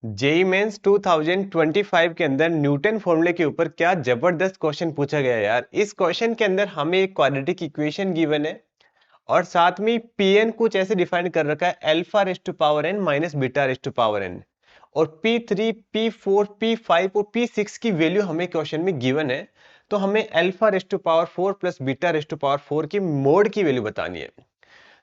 JEE mains 2025 के अंदर Newton फॉर्मूले के ऊपर क्या जबरदस्त क्वेश्चन पूछा गया है यार। इस क्वेश्चन के अंदर हमें एक क्वाड्रेटिक इक्वेशन गिवन है और साथ में पीएन कुछ ऐसे डिफाइन कर रखा है alpha raise to power n minus beta raise to power n, और P3, P4, P5 और P6 की वैल्यू हमें क्वेश्चन में गिवन है। तो हमें alpha raise to power 4 plus beta raise to power 4 की मोड की वैल्यू बतानी है।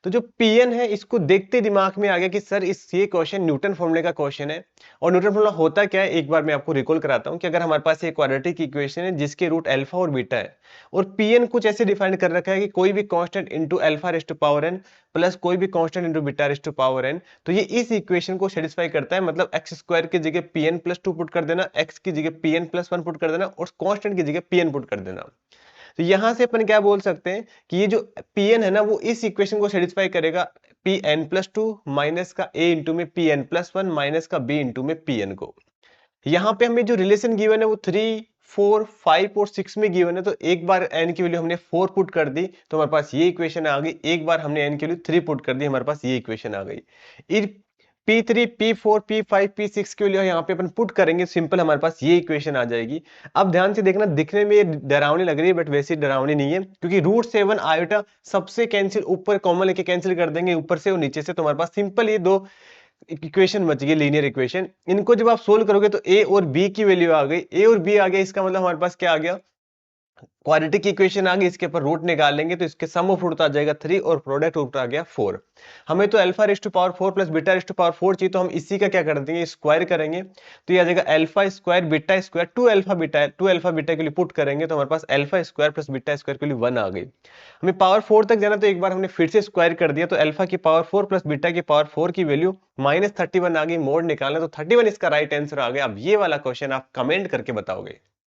तो जो पीएन है इसको देखते दिमाग में आ गया कि सर ये क्वेश्चन न्यूटन फॉर्मूले का क्वेश्चन है। और न्यूटन फॉर्मूला होता क्या है, एक बार मैं आपको रिकॉल कराता हूं कि अगर हमारे पास एक क्वाड्रेटिक इक्वेशन है जिसके रूट अल्फा और बीटा है, और पीएन कुछ ऐसे डिफाइन कर रखा है कि कोई भी constant into alpha raise to power n plus कोई भी constant into beta raise to power n, तो ये इस इक्वेशन को सेटिस्फाई करता है। मतलब एक्स स्क्वायर की जगह पीएन प्लस 2 पुट कर देना, एक्स की जगह पीएन प्लस 1 पुट कर देना और कांस्टेंट की जगह पीएन पुट कर देना। तो यहां से अपन क्या बोल सकते हैं कि ये जो Pn है ना वो इस इक्वेशन को सेटिस्फाई करेगा, Pn प्लस 2 माइनस का a इंटू में Pn प्लस 1 माइनस का b इंटू में Pn को। यहाँ पे हमें जो रिलेशन गिवन है वो 3, 4, 5 और 6 में गिवन है। तो एक बार n की वैल्यू हमने 4 पुट कर दी तो हमारे पास ये इक्वेशन आ गई, एक बार हमने n की वैल्यू 3 पुट कर दी हमारे पास ये इक्वेशन आ गई। P3, P4, P5, P6 के लिए यहाँ पे अपन पुट करेंगे, सिंपल हमारे पास ये इक्वेशन आ जाएगी। अब ध्यान से देखना, दिखने में ये डरावनी लग रही है बट वैसे डरावनी नहीं है, क्योंकि रूट 7 आयोटा सबसे कैंसिल, ऊपर कॉमन लेके कैंसिल कर देंगे ऊपर से और नीचे से, तो हमारे पास सिंपल ये दो इक्वेशन बच गई, लीनियर इक्वेशन। इनको जब आप सोल्व करोगे तो ए और बी की वैल्यू आ गई, ए और बी आ गया, इसका मतलब हमारे पास क्या आ गया, क्वाड्रेटिक इक्वेशन आ गई। इसके ऊपर रूट निकालेंगे तो इसके सम ऑफ रूट आ जाएगा 3 और प्रोडक्ट रूट आ गया 4। हमें तो alpha raise to power 4 plus beta raise to power 4 चाहिए, तो हम इसी का क्या कर देंगे, स्क्वायर करेंगे। तो ये आ जाएगा alpha square beta square, 2 alpha beta के लिए पुट करेंगे तो हमारे पास alpha square plus beta square के लिए 1 आ गई। हमें पावर 4 तक जाना तो एक बार हमने फिर से स्क्वायर कर दिया, तो अल्फा की पावर 4 प्लस बीटा की पावर 4 की वैल्यू -31 आ गई। मोड निकालना तो 31 इसका राइट आंसर आ गया। अब ये वाला क्वेश्चन आप कमेंट करके बताओगे।